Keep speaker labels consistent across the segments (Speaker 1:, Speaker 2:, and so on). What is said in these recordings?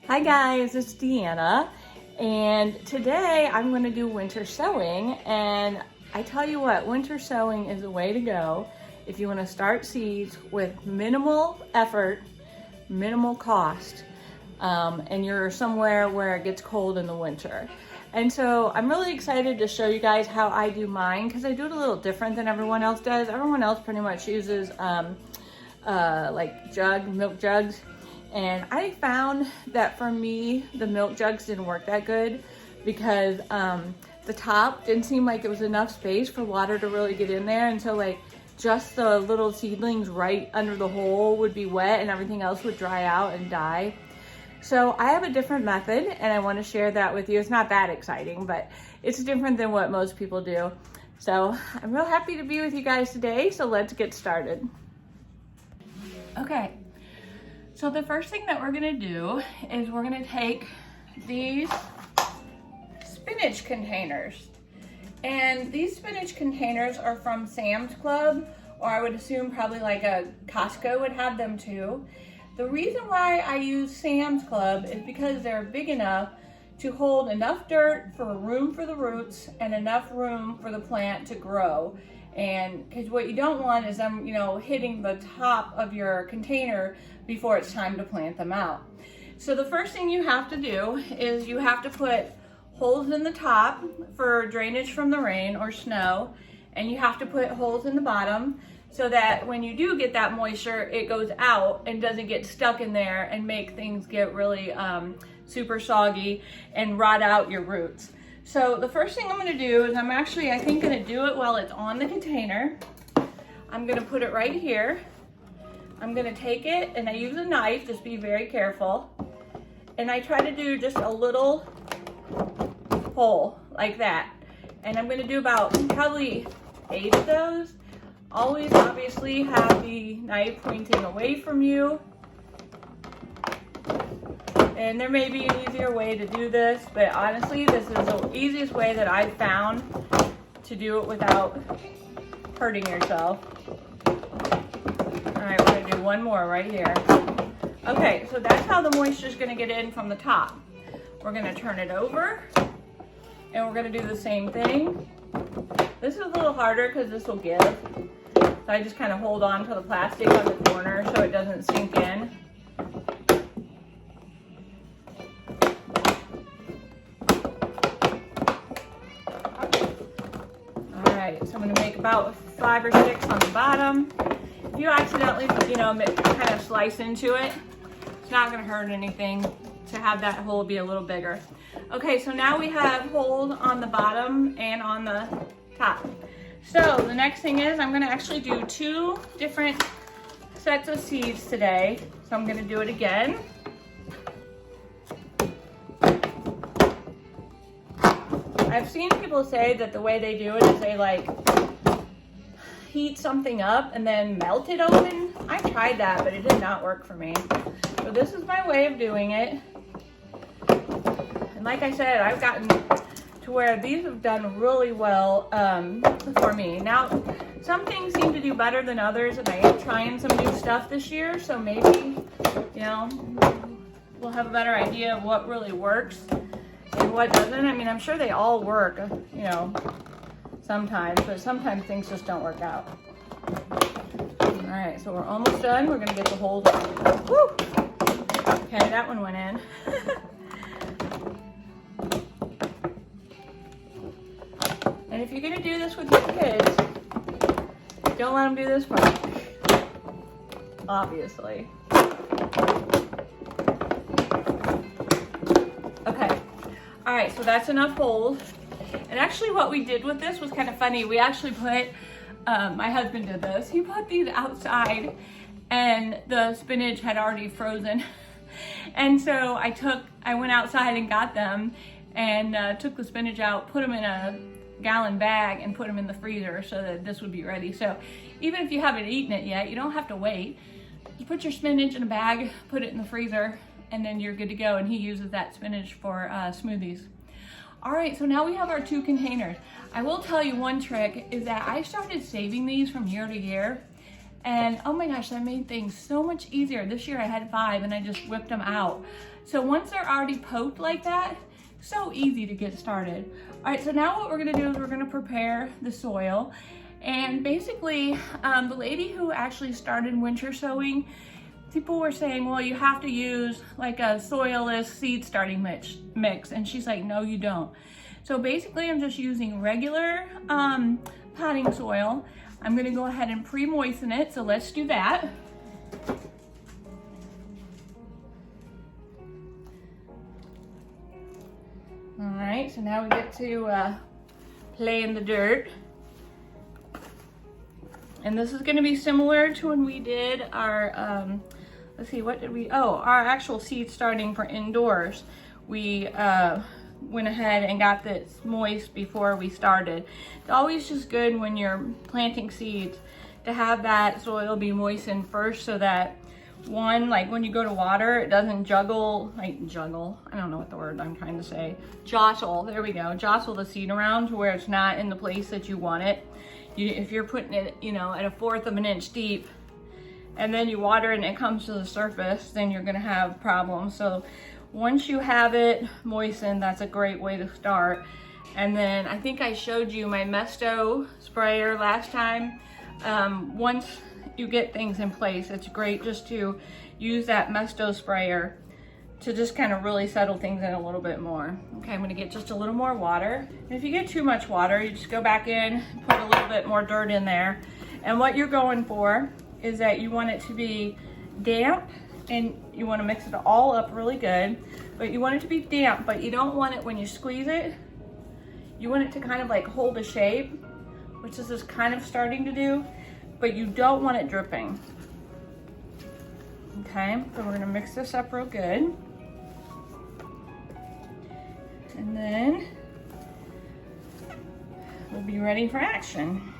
Speaker 1: Hi guys, it's Deanna, and today I'm going to do winter sowing. And I tell you what, winter sowing is the way to go if you want to start seeds with minimal effort, minimal cost, and you're somewhere where it gets cold in the winter. And so I'm really excited to show you guys how I do mine, because I do it a little different than everyone else does. Everyone else pretty much uses like milk jugs. And I found that for me, the milk jugs didn't work that good because the top didn't seem like it was enough space for water to really get in there. And so like just the little seedlings right under the hole would be wet and everything else would dry out and die. So I have a different method and I want to share that with you. It's not that exciting, but it's different than what most people do. So I'm real happy to be with you guys today. So let's get started. Okay. So the first thing that we're gonna do is we're gonna take these spinach containers. And these spinach containers are from Sam's Club, or I would assume probably like a Costco would have them too. The reason why I use Sam's Club is because they're big enough to hold enough dirt for room for the roots and enough room for the plant to grow. And because what you don't want is them, hitting the top of your container before it's time to plant them out. So the first thing you have to do is you have to put holes in the top for drainage from the rain or snow, and you have to put holes in the bottom so that when you do get that moisture, it goes out and doesn't get stuck in there and make things get really super soggy and rot out your roots. So the first thing I'm gonna do is I think gonna do it while it's on the container. I'm gonna put it right here. I'm gonna take it and I use a knife, just be very careful. And I try to do just a little hole like that. And I'm gonna do about probably 8 of those. Always obviously have the knife pointing away from you. And there may be an easier way to do this, but honestly, this is the easiest way that I've found to do it without hurting yourself. All right, we're gonna do one more right here. Okay, so that's how the moisture is gonna get in from the top. We're gonna turn it over, and we're gonna do the same thing. This is a little harder because this will give. So I just kind of hold on to the plastic on the corner so it doesn't sink in. So I'm going to make about 5 or 6 on the bottom. If you accidentally, kind of slice into it, it's not going to hurt anything to have that hole be a little bigger. Okay, so now we have holes on the bottom and on the top. So the next thing is I'm going to actually do 2 different sets of seeds today. So I'm going to do it again. I've seen people say that the way they do it is they heat something up and then melt it open. I tried that, but it did not work for me. So this is my way of doing it. And like I said, I've gotten to where these have done really well for me. Now, some things seem to do better than others, and I am trying some new stuff this year, so maybe, we'll have a better idea of what really works and what doesn't. I mean, I'm sure they all work, sometimes, but sometimes things just don't work out. All right, so we're almost done. We're gonna get the holes. Woo! Okay, that one went in. And if you're gonna do this with your kids, don't let them do this part, obviously. Okay. All right, so that's enough holes. And actually what we did with this was kind of funny. We actually put, my husband did this. He put these outside and the spinach had already frozen. And so I went outside and got them and took the spinach out, put them in a gallon bag and put them in the freezer so that this would be ready. So even if you haven't eaten it yet, you don't have to wait. You put your spinach in a bag, put it in the freezer, and then you're good to go. And he uses that spinach for smoothies. All right, so now we have our 2 containers. I will tell you one trick is that I started saving these from year to year, And oh my gosh, that made things so much easier. This year I had 5 and I just whipped them out. So once they're already poked like that, so easy to get started. All right, so now what we're gonna do is we're gonna prepare the soil. And basically, the lady who actually started winter sowing, people were saying, well, you have to use like a soilless seed starting mix. And she's like, no, you don't. So basically I'm just using regular potting soil. I'm gonna go ahead and pre-moisten it, so let's do that. All right, so now we get to play in the dirt. And this is gonna be similar to when we did our, let's see, what did we, our actual seed starting for indoors. We went ahead and got this moist before we started. It's always just good when you're planting seeds to have that soil be moistened first, so that one, like when you go to water, it doesn't juggle, I don't know what the word I'm trying to say, jostle, there we go, jostle the seed around to where it's not in the place that you want it. If you're putting it, at 1/4 of an inch deep, and then you water it and it comes to the surface, then you're gonna have problems. So once you have it moistened, that's a great way to start. And then I think I showed you my Mesto sprayer last time. Once you get things in place, it's great just to use that Mesto sprayer to just kind of really settle things in a little bit more. Okay, I'm gonna get just a little more water. And if you get too much water, you just go back in, put a little bit more dirt in there. And what you're going for is that you want it to be damp, and you want to mix it all up really good, but you want it to be damp, but you don't want it when you squeeze it. You want it to kind of like hold a shape, which this is kind of starting to do, but you don't want it dripping. Okay, so we're gonna mix this up real good. And then we'll be ready for action.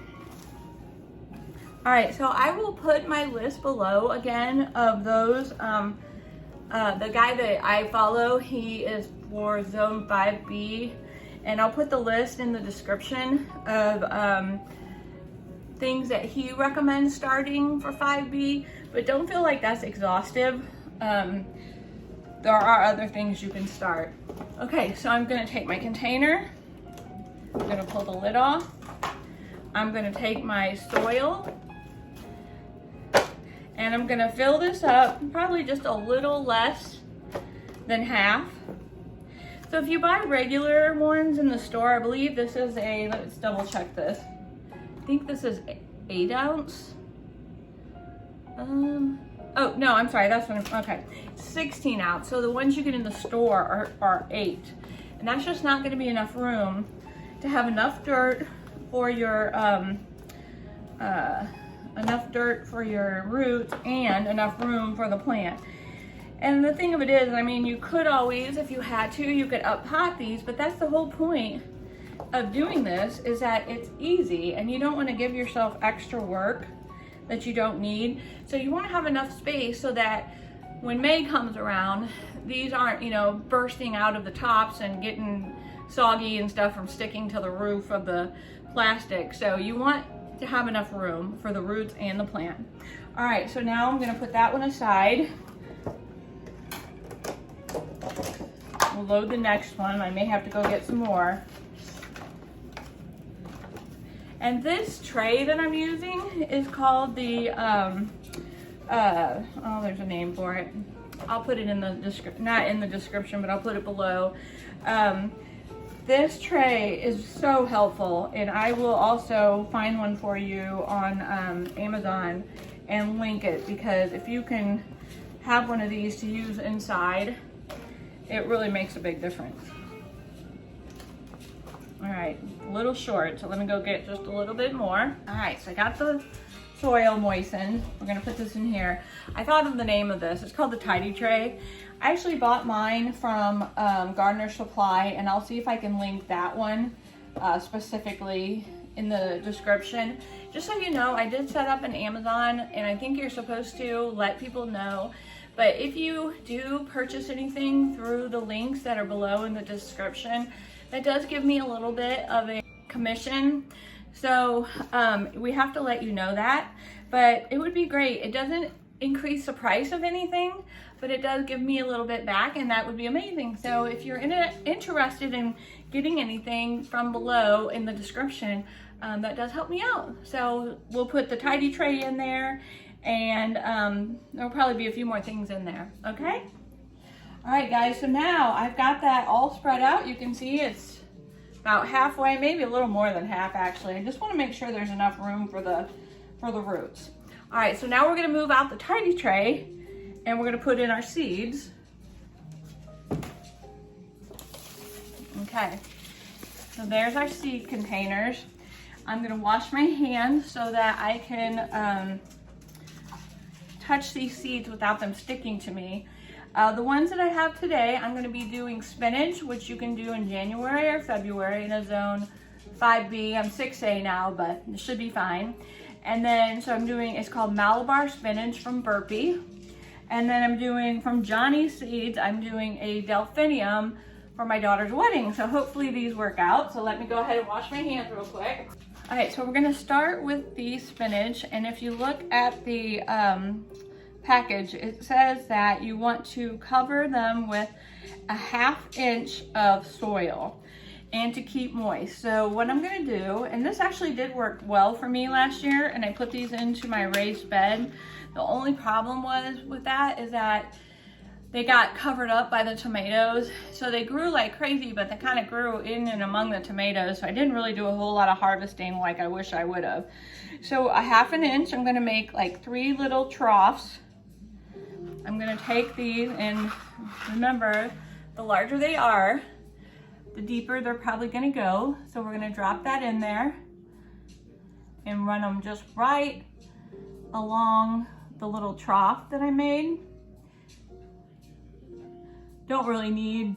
Speaker 1: All right, so I will put my list below again of those. The guy that I follow, he is for Zone 5B, and I'll put the list in the description of things that he recommends starting for 5B, but don't feel like that's exhaustive. There are other things you can start. Okay, so I'm gonna take my container, I'm gonna pull the lid off, I'm gonna take my soil, and I'm gonna fill this up, probably just a little less than half. So if you buy regular ones in the store, I believe this is let's double check this. I think this is 8 ounce. Oh, no, I'm sorry, that's one, okay. 16 ounce, so the ones you get in the store are 8. And that's just not gonna be enough room to have enough dirt for your, roots and enough room for the plant. And the thing of it is, I mean, you could always, if you had to, you could up pot these, but that's the whole point of doing this, is that it's easy and you don't want to give yourself extra work that you don't need. So you want to have enough space so that when May comes around, these aren't, bursting out of the tops and getting soggy and stuff from sticking to the roof of the plastic. So you want to have enough room for the roots and the plant. All right, so now I'm gonna put that one aside. We'll load the next one. I may have to go get some more. And this tray that I'm using is called the, there's a name for it. I'll put it in the description, not in the description, but I'll put it below. This tray is so helpful, and I will also find one for you on Amazon and link it, because if you can have one of these to use inside, it really makes a big difference. All right, a little short, so let me go get just a little bit more. All right, so I got the soil moistened. We're gonna put this in here. I thought of the name of this. It's called the Tidy Tray. I actually bought mine from Gardener Supply, and I'll see if I can link that one specifically in the description. Just so you know, I did set up an Amazon, and I think you're supposed to let people know. But if you do purchase anything through the links that are below in the description, that does give me a little bit of a commission. So we have to let you know that. but it would be great. It doesn't increase the price of anything, but it does give me a little bit back, and that would be amazing. So if you're interested in getting anything, from below in the description, that does help me out. So we'll put the tidy tray in there, and there'll probably be a few more things in there, okay? All right, guys, so now I've got that all spread out. You can see it's about halfway, maybe a little more than half actually. I just want to make sure there's enough room for the roots. All right, so now we're gonna move out the tidy tray, and we're gonna put in our seeds. Okay, so there's our seed containers. I'm gonna wash my hands so that I can touch these seeds without them sticking to me. The ones that I have today, I'm gonna be doing spinach, which you can do in January or February in a zone 5B. I'm 6A now, but it should be fine. And then, so I'm doing, it's called Malabar spinach from Burpee. And then I'm doing, from Johnny's Seeds, I'm doing a delphinium for my daughter's wedding. So hopefully these work out. So let me go ahead and wash my hands real quick. All right, so we're gonna start with the spinach. And if you look at the package, it says that you want to cover them with a 1/2 inch of soil and to keep moist. So what I'm gonna do, and this actually did work well for me last year, and I put these into my raised bed. The only problem was with that is that they got covered up by the tomatoes. So they grew like crazy, but they kind of grew in and among the tomatoes. So I didn't really do a whole lot of harvesting like I wish I would have. So a 1/2 inch, I'm gonna make like 3 little troughs. I'm gonna take these, and remember, the larger they are, the deeper they're probably gonna go. So we're gonna drop that in there and run them just right along the little trough that I made. Don't really need,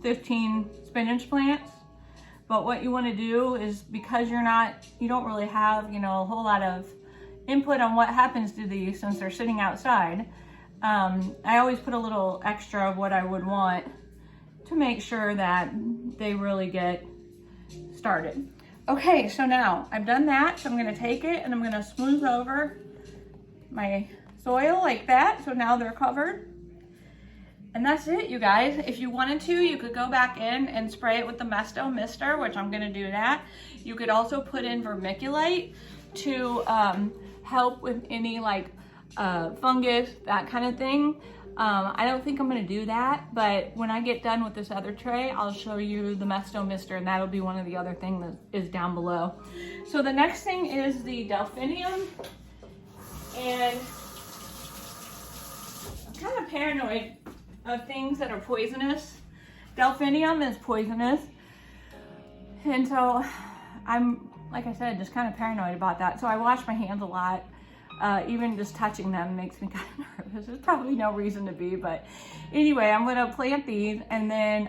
Speaker 1: 15 spinach plants. But what you wanna do is, because you don't really have, a whole lot of input on what happens to these since they're sitting outside, I always put a little extra of what I would want to make sure that they really get started. Okay, so now I've done that, so I'm gonna take it and I'm gonna smooth over my soil like that, so now they're covered. And that's it, you guys. If you wanted to, you could go back in and spray it with the Mesto Mister, which I'm gonna do that. You could also put in vermiculite to help with any fungus, that kind of thing. I don't think I'm gonna do that, but when I get done with this other tray, I'll show you the Mesto Mister, and that'll be one of the other things that is down below. So the next thing is the delphinium, and I'm kind of paranoid of things that are poisonous. Delphinium is poisonous, and so I'm, like I said, just kind of paranoid about that. So I wash my hands a lot. Even just touching them makes me kind of nervous. There's probably no reason to be, but anyway, I'm gonna plant these, and then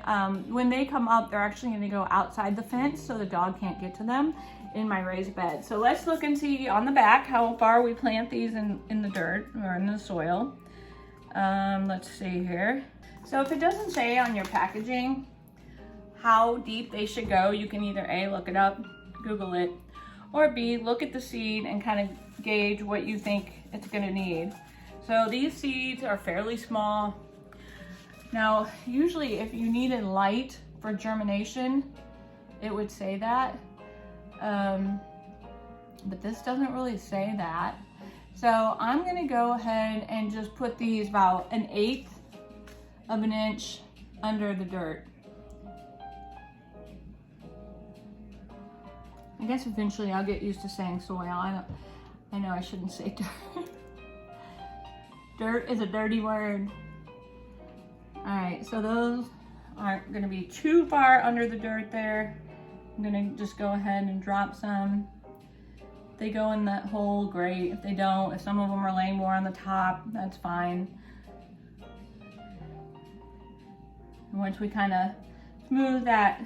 Speaker 1: when they come up, they're actually gonna go outside the fence so the dog can't get to them in my raised bed. So let's look and see on the back how far we plant these in the dirt or in the soil. Let's see here. So if it doesn't say on your packaging how deep they should go, you can either A, look it up, Google it, or B, look at the seed and kind of gauge what you think it's gonna need. So these seeds are fairly small. Now, usually if you needed light for germination, it would say that, but this doesn't really say that. So I'm gonna go ahead and just put these about 1/8 of an inch under the dirt. I guess eventually I'll get used to saying soil. I know I shouldn't say dirt. Dirt is a dirty word. All right, so those aren't gonna be too far under the dirt there. I'm gonna just go ahead and drop some. If they go in that hole, great. If they don't, if some of them are laying more on the top, that's fine. And once we kind of smooth that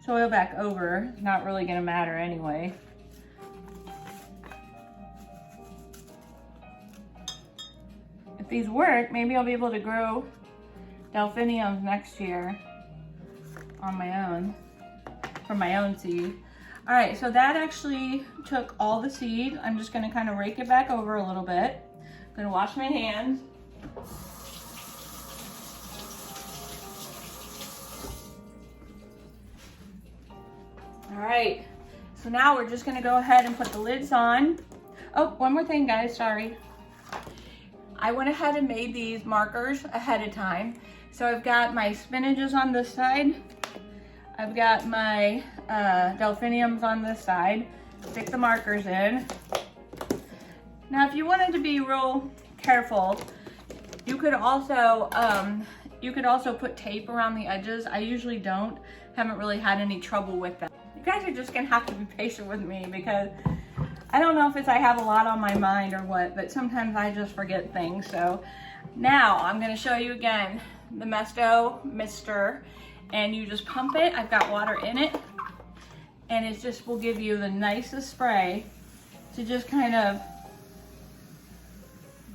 Speaker 1: soil back over, it's not really gonna matter anyway. If these work, maybe I'll be able to grow delphiniums next year on my own, from my own seed. All right, so that actually took all the seed. I'm just gonna kind of rake it back over a little bit. I'm gonna wash my hands. All right, so now we're just gonna go ahead and put the lids on. Oh, one more thing, guys, sorry. I went ahead and made these markers ahead of time. So I've got my spinaches on this side. I've got my delphiniums on this side. Stick the markers in. Now, if you wanted to be real careful, you could also put tape around the edges. I usually don't. Haven't really had any trouble with that. You guys are just gonna have to be patient with me because I don't know if it's I have a lot on my mind or what, but sometimes I just forget things. So now I'm gonna show you again the Mesto Mister, and you just pump it. I've got water in it, and it just will give you the nicest spray to just kind of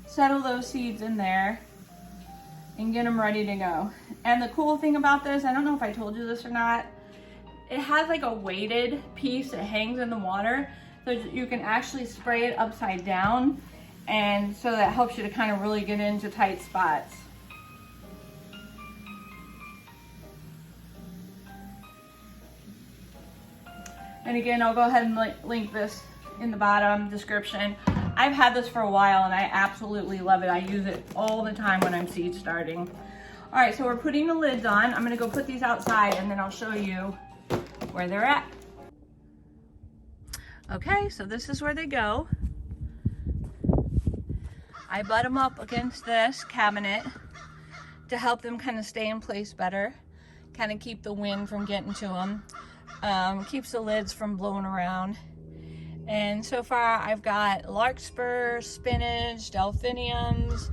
Speaker 1: settle those seeds in there and get them ready to go. And the cool thing about this, I don't know if I told you this or not, it has like a weighted piece that hangs in the water, so you can actually spray it upside down, and so that helps you to kind of really get into tight spots. And again, I'll go ahead and link this in the bottom description. I've had this for a while and I absolutely love it. I use it all the time when I'm seed starting. All right, so we're putting the lids on. I'm gonna go put these outside and then I'll show you where they're at. Okay, so this is where they go. I butt them up against this cabinet to help them kind of stay in place better, kind of keep the wind from getting to them, keeps the lids from blowing around. And so far I've got larkspur, spinach, delphiniums.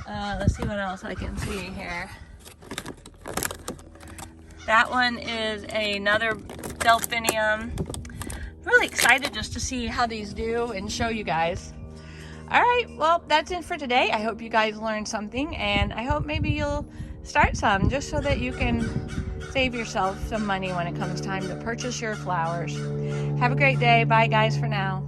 Speaker 1: Let's see what else I can see here. That one is another delphinium. Really excited just to see how these do and show you guys. All right, well, that's it for today. I hope you guys learned something, and I hope maybe you'll start some just so that you can save yourself some money when it comes time to purchase your flowers. Have a great day. Bye, guys, for now.